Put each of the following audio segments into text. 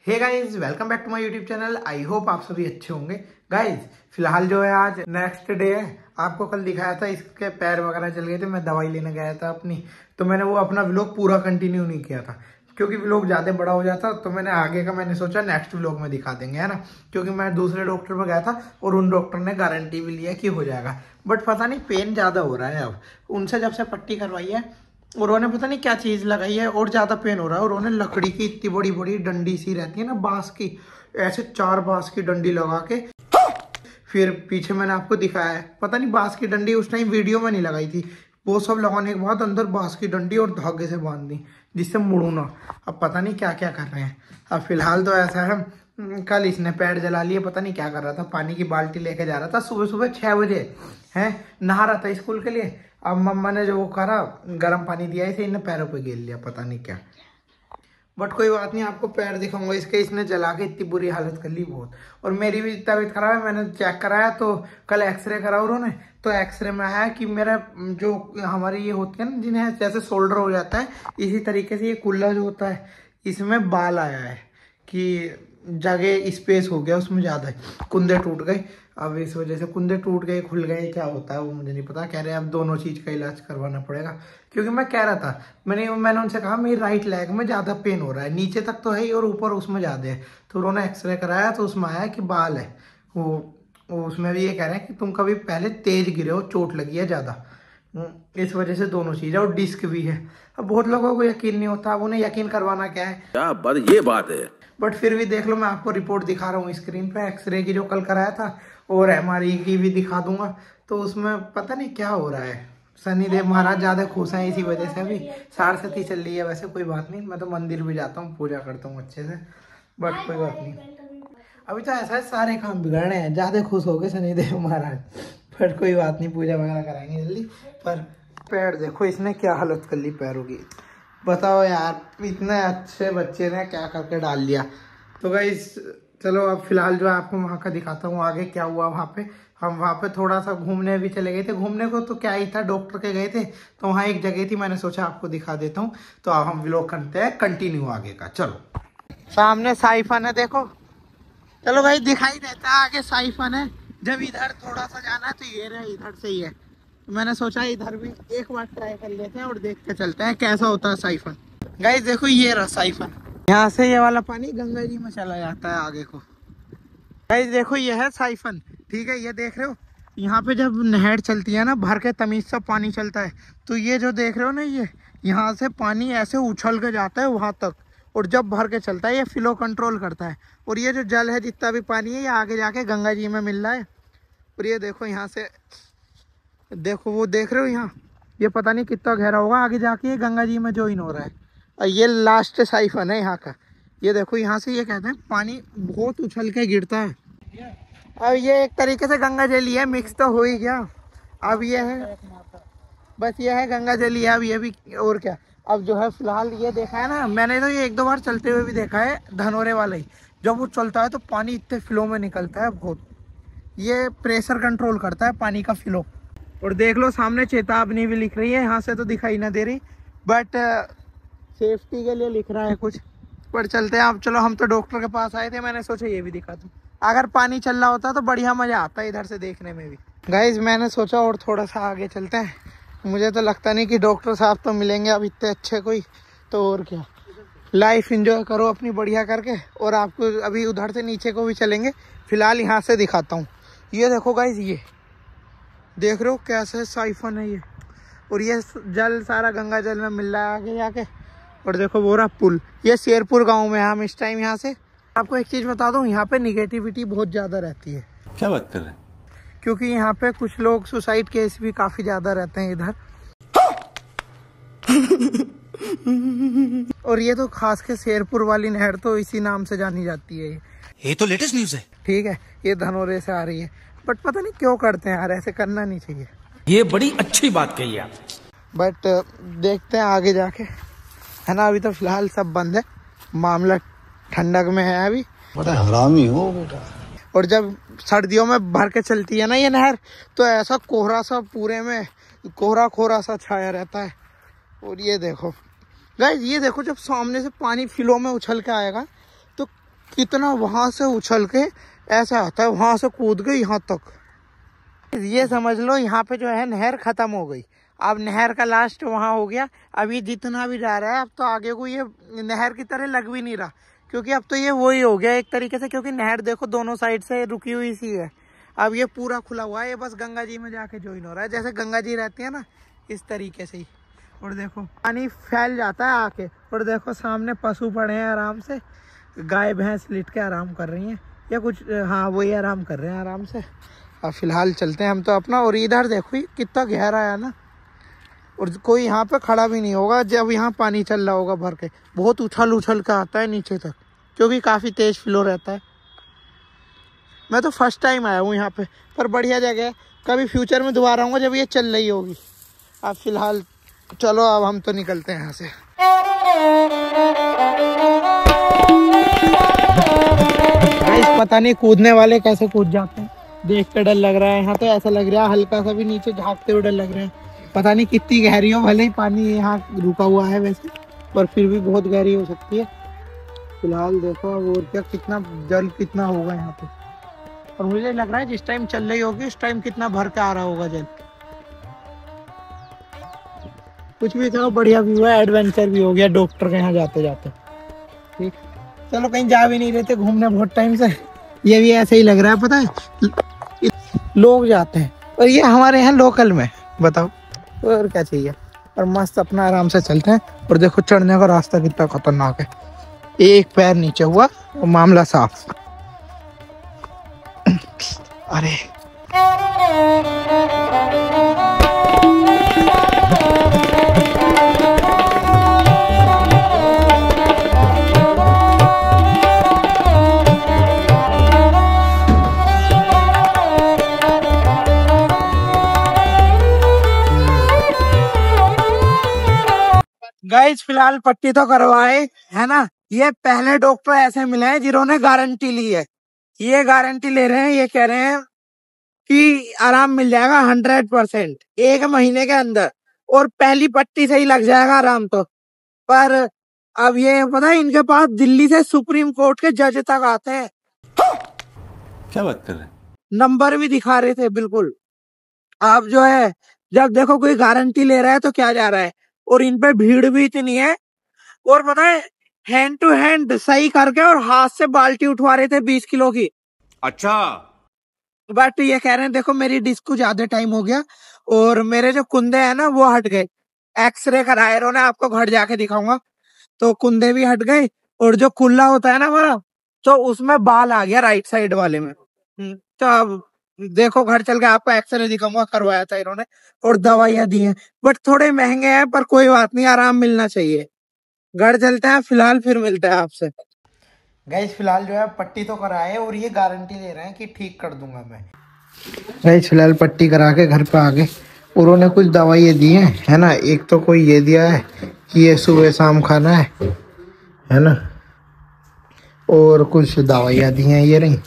Hey guys, welcome back to my YouTube channel. I hope आप सभी अच्छे होंगे। गाइज फिलहाल जो है आज नेक्स्ट डे है। आपको कल दिखाया था इसके पैर वगैरह चल गए थे, मैं दवाई लेने गया था अपनी, तो मैंने वो अपना व्लॉग पूरा कंटिन्यू नहीं किया था क्योंकि व्लॉग ज़्यादा बड़ा हो जाता। तो मैंने आगे का मैंने सोचा नेक्स्ट व्लॉग में दिखा देंगे, है ना, क्योंकि मैं दूसरे डॉक्टर पर गया था और उन डॉक्टर ने गारंटी भी लिया कि हो जाएगा। बट पता नहीं पेन ज़्यादा हो रहा है अब उनसे जब से पट्टी करवाई है। उन्होंने पता नहीं क्या चीज़ लगाई है और ज़्यादा पेन हो रहा है। उन्होंने लकड़ी की इतनी बड़ी बड़ी डंडी सी रहती है ना, बांस की, ऐसे 4 बांस की डंडी लगा के, फिर पीछे मैंने आपको दिखाया है, पता नहीं बांस की डंडी उस टाइम वीडियो में नहीं लगाई थी। वो सब लगाने के बाद अंदर बांस की डंडी और धागे से बांध दी जिससे मुड़ू ना। अब पता नहीं क्या क्या कर रहे हैं। अब फिलहाल तो ऐसा है, कल इसने पैर जला लिए, पता नहीं क्या कर रहा था, पानी की बाल्टी लेके जा रहा था सुबह सुबह 6 बजे, है, नहा रहा था स्कूल के लिए। अब मम्मा ने जो वो करा, गर्म पानी दिया इसे, इन्हें पैरों पे गिर लिया, पता नहीं क्या। बट कोई बात नहीं, आपको पैर दिखाऊंगा इसके। इसने जला के इतनी बुरी हालत कर ली बहुत। और मेरी भी तबीयत खराब है, मैंने चेक कराया तो कल एक्सरे करा उन्होंने, तो एक्सरे में आया कि मेरा जो हमारी ये होती है ना, जिन्हें जैसे शोल्डर हो जाता है, इसी तरीके से ये कुल्ला जो होता है इसमें बाल आया है कि जगह स्पेस हो गया उसमें ज़्यादा, कुंदे टूट गए। अब इस वजह से कुंदे टूट गए, खुल गए, क्या होता है वो मुझे नहीं पता। कह रहे हैं अब दोनों चीज़ का इलाज करवाना पड़ेगा। क्योंकि मैं कह रहा था, मैंने उनसे कहा मेरी राइट लेग में ज़्यादा पेन हो रहा है, नीचे तक तो है ही और ऊपर उसमें ज़्यादा है। तो उन्होंने एक्सरे कराया तो उसमें आया कि बाल है वो उसमें भी ये कह रहे हैं कि तुम कभी पहले तेज गिरे हो, चोट लगी है ज़्यादा, इस वजह से दोनों चीज़ है। और डिस्क भी है। अब बहुत लोगों को यकीन नहीं होता, अब उन्हें यकीन करवाना क्या है, क्या बात, ये बात है। बट फिर भी देख लो, मैं आपको रिपोर्ट दिखा रहा हूँ स्क्रीन पे, एक्सरे की जो कल कराया था और एमआरआई की भी दिखा दूंगा। तो उसमें पता नहीं क्या हो रहा है। शनिदेव महाराज ज़्यादा खुश हैं इसी वजह से। अभी सारस्वती चल रही है, वैसे कोई बात नहीं, मैं तो मंदिर भी जाता हूँ, पूजा करता हूँ अच्छे से, बट कोई बात नहीं। अभी तो ऐसा है, सारे काम बिगड़ने हैं, ज़्यादा खुश हो गए शनिदेव महाराज, पर कोई बात नहीं, पूजा वगैरह कराएंगे जल्दी। पर पैर देखो इसने क्या हालत कर ली पैरों की, बताओ यार, इतने अच्छे बच्चे ने क्या करके डाल दिया। तो गाइस चलो अब फिलहाल जो है आपको वहाँ का दिखाता हूँ आगे क्या हुआ वहाँ पे। हम वहाँ पे थोड़ा सा घूमने भी चले गए थे। घूमने को तो क्या ही था, डॉक्टर के गए थे, तो वहाँ एक जगह थी, मैंने सोचा आपको दिखा देता हूँ। तो अब हम व्लॉग करते हैं कंटिन्यू आगे का। चलो, सामने साइफन है, देखो, चलो भाई, दिखाई देता है आगे साइफन है। जब इधर थोड़ा सा जाना है तो ये रहे, इधर से ही है। मैंने सोचा इधर भी एक बार ट्राई कर लेते हैं और देख के चलते हैं कैसा होता है साइफन। गाइस देखो, ये रहा साइफन, यहाँ से ये वाला पानी गंगा जी में चला जाता है आगे को। गाइस देखो, ये है साइफन, ठीक है, ये देख रहे हो, यहाँ पे जब नहर चलती है ना, भर के तमीज सा पानी चलता है, तो ये जो देख रहे हो ना, ये यहाँ से पानी ऐसे उछल के जाता है वहाँ तक, और जब भर के चलता है ये फ्लो कंट्रोल करता है। और ये जो जल है, जितना भी पानी है, ये आगे जाके गंगा जी में मिल रहा है। और ये देखो यहाँ से, देखो वो देख रहे हो यहाँ, ये पता नहीं कितना गहरा होगा, आगे जाके ये गंगा जी में ज्वाइन हो रहा है। और ये लास्ट साइफन है यहाँ का। ये देखो यहाँ से, ये कहते हैं पानी बहुत उछल के गिरता है। अब ये एक तरीके से गंगा जल ही है, मिक्स तो हो ही गया। अब ये है, बस ये है गंगा जल ही है, अब ये भी, और क्या। अब जो है फिलहाल ये देखा है ना, मैंने तो ये 1-2 बार चलते हुए भी देखा है, धनोरे वाला ही। जब वो चलता है तो पानी इतने फ्लो में निकलता है बहुत। ये प्रेशर कंट्रोल करता है पानी का फ्लो। और देख लो सामने चेतावनी भी लिख रही है, यहाँ से तो दिखाई ना दे रही, बट सेफ्टी के लिए लिख रहा है कुछ। पर चलते हैं अब, चलो, हम तो डॉक्टर के पास आए थे, मैंने सोचा ये भी दिखा दूँ। अगर पानी चल रहा होता तो बढ़िया मजा आता है इधर से देखने में भी। गाइज मैंने सोचा और थोड़ा सा आगे चलते हैं, मुझे तो लगता नहीं कि डॉक्टर साहब तो मिलेंगे अब इतने अच्छे कोई, तो और क्या, लाइफ एंजॉय करो अपनी बढ़िया करके। और आपको अभी उधर से नीचे को भी चलेंगे, फिलहाल यहाँ से दिखाता हूँ। ये देखो गाइज, ये देख रहे हो कैसे साइफन है ये, और ये जल सारा गंगा जल में मिल रहा है आगे जाके। और देखो वो रहा पुल, ये शेरपुर गांव में है हम इस टाइम। यहाँ से आपको एक चीज़ बता दूं, यहाँ पे निगेटिविटी बहुत ज़्यादा रहती है। क्या बात कर रहे हैं? क्योंकि यहाँ पे कुछ लोग सुसाइड केस भी काफ़ी ज़्यादा रहते हैं इधर। और ये तो खास के शेरपुर वाली नहर तो इसी नाम से जानी जाती है। ये तो लेटेस्ट न्यूज़ है। ठीक है, ये धनोरे से आ रही है, बट पता नहीं क्यों करते हैं यार, ऐसे करना नहीं चाहिए। ये बड़ी अच्छी बात कही आप। बट देखते हैं आगे जाके, है ना। अभी तो फिलहाल सब बंद है, मामला ठंडक में है अभी। बड़ा हरामी हो बेटा। और जब सर्दियों में भर के चलती है ना ये नहर, तो ऐसा कोहरा सा, पूरे में कोहरा कोहरा सा छाया रहता है। और ये देखो गाइस, ये देखो, जब सामने से पानी फ्लो में उछल के आएगा तो कितना वहां से उछल के ऐसा आता है, वहां से कूद गए यहाँ तक। ये समझ लो यहाँ पे जो है नहर खत्म हो गई। अब नहर का लास्ट वहां हो गया। अभी जितना भी जा रहा है अब तो आगे को ये नहर की तरह लग भी नहीं रहा, क्योंकि अब तो ये वही हो गया एक तरीके से, क्योंकि नहर देखो दोनों साइड से रुकी हुई सी है। अब ये पूरा खुला हुआ है, ये बस गंगा जी में जाके ज्वाइन हो रहा है, जैसे गंगा जी रहती है ना इस तरीके से ही। और देखो पानी फैल जाता है आके। और देखो सामने पशु पड़े हैं आराम से, गाय भैंस लिट के आराम कर रही हैं या कुछ, हाँ वही आराम कर रहे हैं आराम से। अब फिलहाल चलते हैं हम तो अपना। और इधर देखो ये कितना गहरा है ना, और कोई यहाँ पे खड़ा भी नहीं होगा जब यहाँ पानी चल रहा होगा भर के। बहुत उछल उछल के आता है नीचे तक, क्योंकि काफ़ी तेज फ्लो रहता है। मैं तो फर्स्ट टाइम आया हूँ यहाँ पे, पर बढ़िया जगह है। कभी फ्यूचर में दोबारा आऊँगा जब ये चल रही होगी। अब फिलहाल चलो, अब हम तो निकलते हैं यहाँ से। पता नहीं कूदने वाले कैसे कूद जाते हैं, देख के डर लग रहा है। यहाँ तो ऐसा लग रहा है हल्का सा भी नीचे झाँकते हुए डर लग रहा है। पता नहीं कितनी गहरी हो, भले ही पानी यहाँ रुका हुआ है वैसे, पर फिर भी बहुत गहरी हो सकती है। फिलहाल देखो और क्या, कितना जल कितना होगा यहाँ पे। और मुझे लग रहा है जिस टाइम चल रही होगी उस टाइम कितना भर के आ रहा होगा जल। कुछ भी कहो, बढ़िया व्यू है, एडवेंचर भी हो गया डॉक्टर के यहाँ जाते जाते। ठीक, चलो कहीं जा भी नहीं रहे थे घूमने बहुत टाइम से, ये भी ऐसे ही लग रहा है। पता है लोग जाते हैं और ये हमारे यहाँ लोकल में, बताओ और क्या चाहिए। और मस्त अपना आराम से चलते हैं। और देखो चढ़ने का रास्ता कितना खतरनाक है, एक पैर नीचे हुआ और मामला साफ। अरे गाइस फिलहाल पट्टी तो करवाए है ना। ये पहले डॉक्टर ऐसे मिले हैं जिन्होंने गारंटी ली है। ये गारंटी ले रहे हैं, ये कह रहे हैं कि आराम मिल जाएगा 100% 1 महीने के अंदर, और पहली पट्टी से ही लग जाएगा आराम तो। पर अब ये पता है इनके पास दिल्ली से सुप्रीम कोर्ट के जज तक आते हैं। क्या बात कर रहे हैं? नंबर भी दिखा रहे थे बिल्कुल। आप जो है जब देखो कोई गारंटी ले रहा है तो क्या जा रहा है, और इन पे भीड़ भी इतनी है। और पता है हैंड टू हैंड सही करके और हाथ से बाल्टी उठवा रहे थे 20 किलो की। अच्छा, बट ये कह रहे हैं देखो मेरी डिस्क को ज्यादा टाइम हो गया और मेरे जो कुंदे हैं ना वो हट गए। एक्सरे कराए इन्होंने, आपको घर जाके दिखाऊंगा। तो कुंदे भी हट गए, और जो कुल्ला होता है ना हमारा, तो उसमें बाल आ गया राइट साइड वाले में। तो अब देखो घर चल के आपको एक्सरे दिखाऊंगा, करवाया था इन्होंने और दवाइयां दी हैं, बट थोड़े महंगे हैं, पर कोई बात नहीं, आराम मिलना चाहिए। घर चलते हैं फिलहाल, फिर मिलते हैं आपसे। गाइस फिलहाल जो है पट्टी तो कराए और ये गारंटी दे रहे हैं कि ठीक कर दूंगा मैं। गाइस फिलहाल पट्टी करा के घर पे आ गए, उन्होंने कुछ दवाइयाँ दी हैं है ना। एक तो कोई ये दिया है कि ये सुबह शाम खाना है ना, और कुछ दवाइयाँ दी हैं ये रही,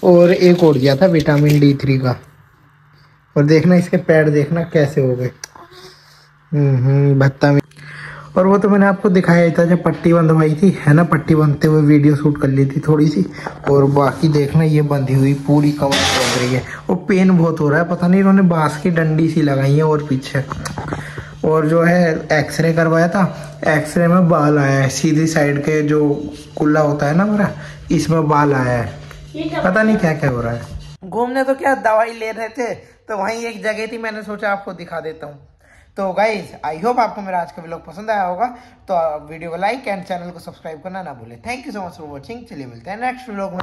और एक और दिया था विटामिन D3 का। और देखना इसके पैर देखना कैसे हो गए, बदतमीज। और वो तो मैंने आपको दिखाया ही था जब पट्टी बंधवाई थी है ना, पट्टी बंधते हुए वीडियो शूट कर ली थी थोड़ी सी। और बाकी देखना ये बंधी हुई पूरी कमर बंध रही है, और पेन बहुत हो रहा है। पता नहीं इन्होंने बांस की डंडी सी लगाई है और पीछे। और जो है एक्सरे करवाया था, एक्सरे में बाल आया है सीधी साइड के, जो कुल्ला होता है ना मेरा, इसमें बाल आया है। पता नहीं क्या क्या हो रहा है। घूमने तो क्या दवाई ले रहे थे, तो वहीं एक जगह थी, मैंने सोचा आपको दिखा देता हूँ। तो गाइज आई होप आपको मेरा आज का व्लॉग पसंद आया होगा। तो वीडियो को लाइक एंड चैनल को सब्सक्राइब करना ना भूलें। Thank you so much for watching. चलिए मिलते हैं नेक्स्ट व्लॉग में।